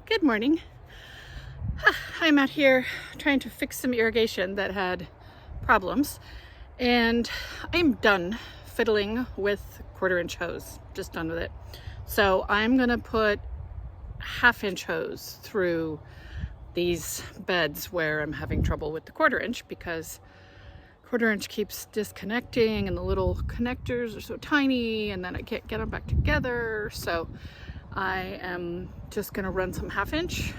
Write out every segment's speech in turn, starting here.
Good morning. I'm out here trying to fix some irrigation that had problems, and I'm done fiddling with 1/4-inch hose. Just done with it. So I'm gonna put 1/2-inch hose through these beds where I'm having trouble with the 1/4-inch because 1/4-inch keeps disconnecting and the little connectors are so tiny and then I can't get them back together. So I am just gonna run some 1/2-inch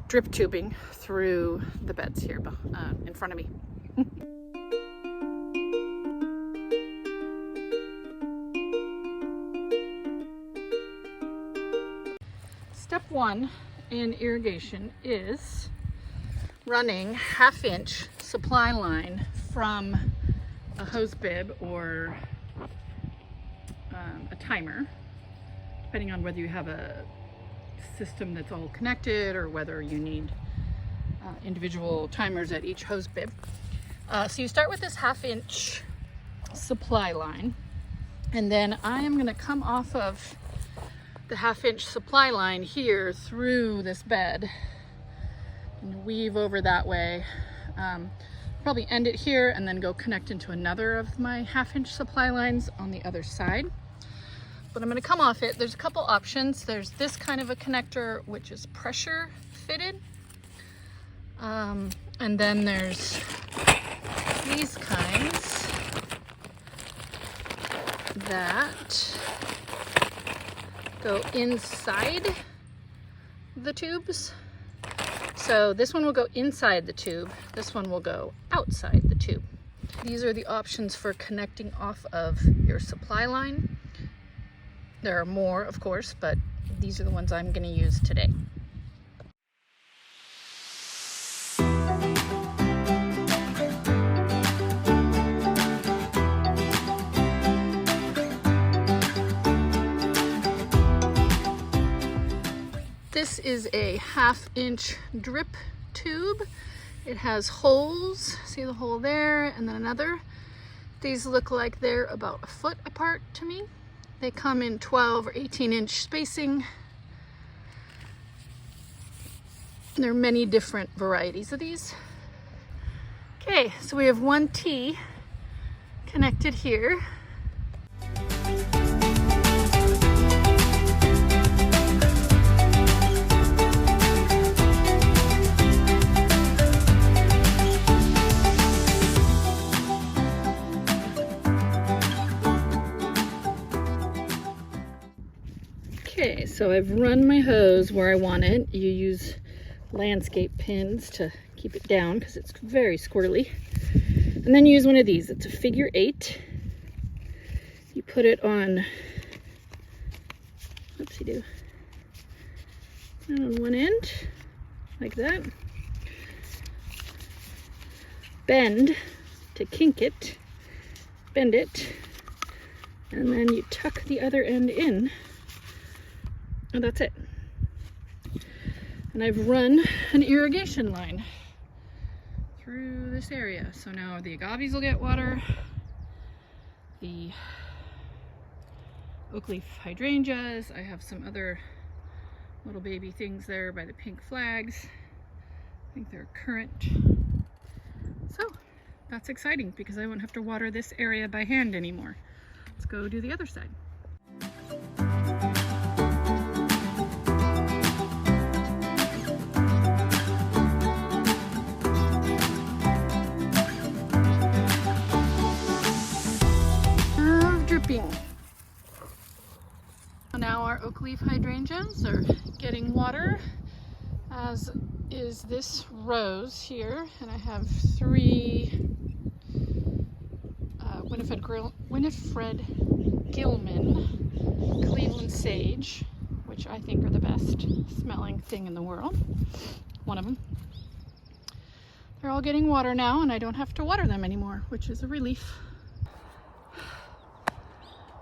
drip tubing through the beds here in front of me. Step one in irrigation is running 1/2-inch supply line from a hose bib or a timer, depending on whether you have a system that's all connected or whether you need individual timers at each hose bib. So you start with this 1/2-inch supply line, and then I am going to come off of the 1/2-inch supply line here through this bed and weave over that way. Probably end it here and then go connect into another of my 1/2-inch supply lines on the other side. But I'm going to come off it. There's a couple options. There's this kind of a connector, which is pressure fitted. And then there's these kinds that go inside the tubes. So this one will go inside the tube. This one will go outside the tube. These are the options for connecting off of your supply line. There are more, of course, but these are the ones I'm going to use today. This is a 1/2-inch drip tube. It has holes. See the hole there and then another. These look like they're about a foot apart to me. They come in 12 or 18-inch spacing. There are many different varieties of these. Okay, so we have one T connected here. Okay, so I've run my hose where I want it. You use landscape pins to keep it down because it's very squirrely. And then you use one of these. It's a figure 8. You put it on, oopsie-doo, on one end, like that. Bend to kink it, bend it, and then you tuck the other end in. And that's it. And I've run an irrigation line through this area. So now the agaves will get water. The oak leaf hydrangeas. I have some other little baby things there by the pink flags. I think they're currant. So that's exciting because I won't have to water this area by hand anymore. Let's go do the other side. Now our oak leaf hydrangeas are getting water, as is this rose here, and I have 3 Winifred Gilman Cleveland sage, which I think are the best smelling thing in the world. One of them. They're all getting water now, and I don't have to water them anymore, which is a relief.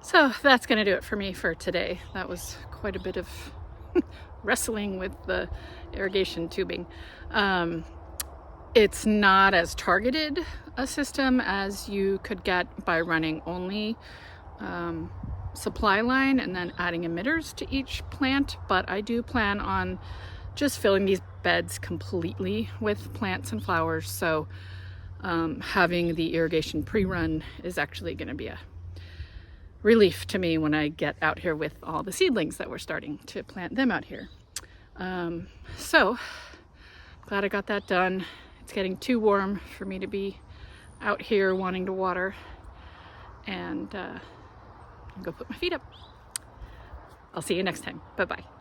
So that's going to do it for me for today. That was quite a bit of wrestling with the irrigation tubing. It's not as targeted a system as you could get by running only supply line and then adding emitters to each plant, but I do plan on just filling these beds completely with plants and flowers. So having the irrigation pre-run is actually going to be a relief to me when I get out here with all the seedlings that we're starting to plant them out here. So glad I got that done. It's getting too warm for me to be out here wanting to water, and go put my feet up. I'll see you next time. Bye-bye.